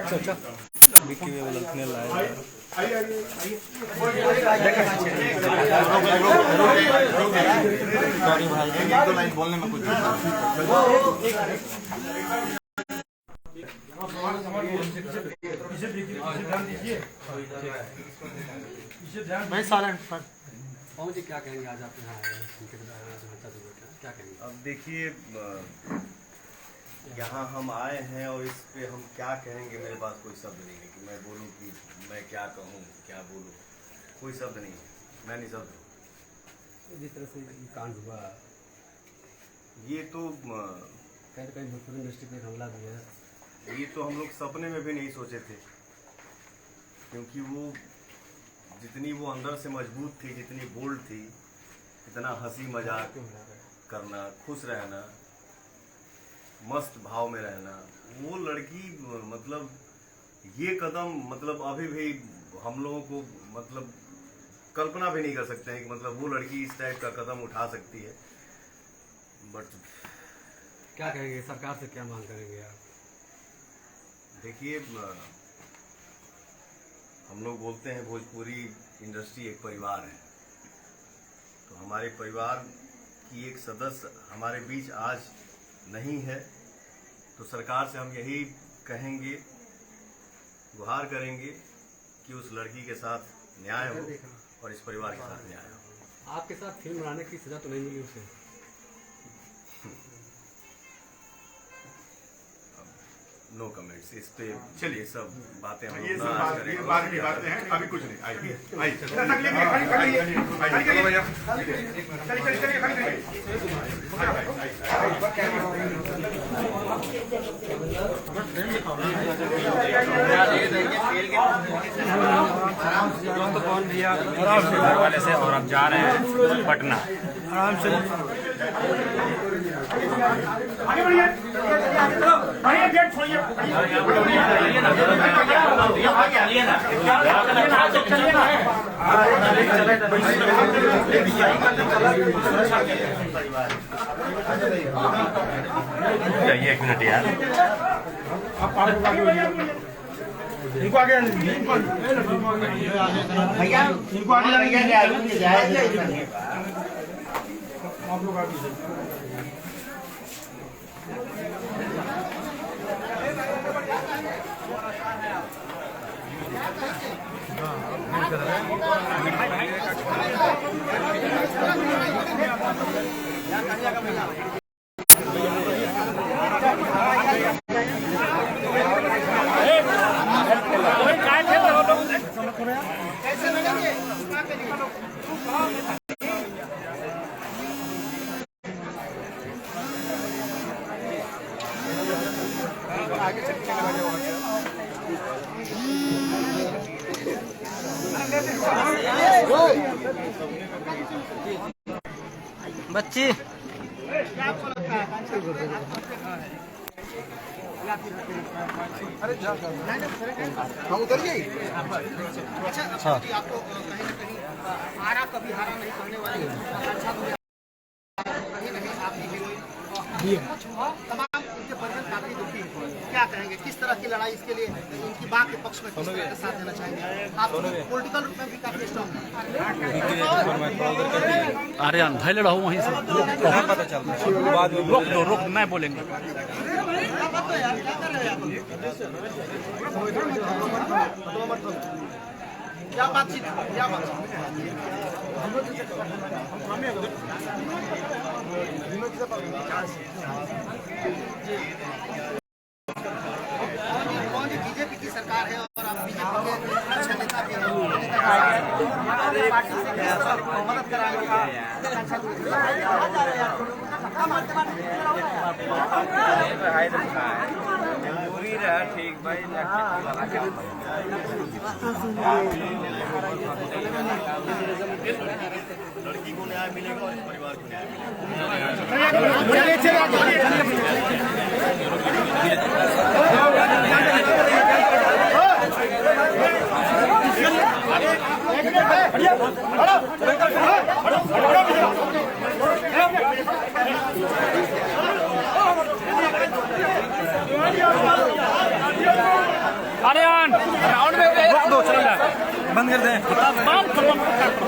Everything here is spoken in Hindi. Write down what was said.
विक्की वे लखने लाए सॉरी भाई, एक दो लाइन बोलने में कुछ भाई साइलेंट पर पवन जी क्या कहेंगे आज आप यहाँ आए क्या कहेंगे? अब देखिए, यहाँ हम आए हैं और इस पे हम क्या कहेंगे, मेरे पास कोई शब्द नहीं है कि मैं बोलूँ कि मैं क्या कहूँ, क्या बोलूँ, कोई शब्द नहीं है, मैं नहीं शब्द। जिस तरह से कांड हुआ, ये तो कहीं भोजपुरी इंडस्ट्री पे हमला भी है, ये तो हम लोग सपने में भी नहीं सोचे थे, क्योंकि वो जितनी वो अंदर से मजबूत थी, जितनी बोल्ड थी, इतना हंसी मजाक करना, खुश रहना, मस्त भाव में रहना, वो लड़की मतलब ये कदम मतलब अभी भी हम लोगों को मतलब कल्पना भी नहीं कर सकते हैं कि मतलब वो लड़की इस टाइप का कदम उठा सकती है। बट क्या कहेंगे, सरकार से क्या मांग करेंगे आप? देखिए, हम लोग बोलते हैं भोजपुरी इंडस्ट्री एक परिवार है, तो हमारे परिवार की एक सदस्य हमारे बीच आज नहीं है, तो सरकार से हम यही कहेंगे, गुहार करेंगे कि उस लड़की के साथ न्याय हो और इस परिवार के साथ न्याय हो। आपके साथ फिल्म बनाने की सजा तो नहीं मिली उसे? नो कमेंट्स इस पे। चलिए, सब बातें हम ये लोग सब आज करेंगे। बाद की बातें हैं, अभी कुछ नहीं। कौन भैया घर वाले से और अब जा रहे हैं पटना। आराम से आगे बढ़िए, बढ़िए, गेट खोलिए। चाहिए 1 मिनट यार। इनको आगे भैया, इनको आगे आप लोग आगे बच्ची हम उतर गए। अच्छा, आपको कहीं ना कहीं हारा कभी हारा नहीं करने वाले अच्छा कहीं नहीं आपकी हीरोइन तमाम उनके परिजन काफी दुखी हैं। क्या कहेंगे, किस तरह की लड़ाई इसके लिए उनकी बात के पक्ष में किस तरह का साथ देना चाहेंगे? आप पॉलिटिकल रूप में भी काफी स्ट्रॉन्ग हैं। आर्यन भाई लड़ा वहीं से पता चलता है बाद में। रोक दो, रोक नहीं बोलेंगे। क्या बातचीत, क्या बातचीत? बीजेपी की सरकार है और आप बीजेपी के अच्छे नेता भी हैं, पार्टी से मदद कराएंगे। ठीक भाई, लड़की को न्याय मिलेगा और इस परिवार को न्याय मिलेगा। राउंड में दो चल रहा है बंद कर दें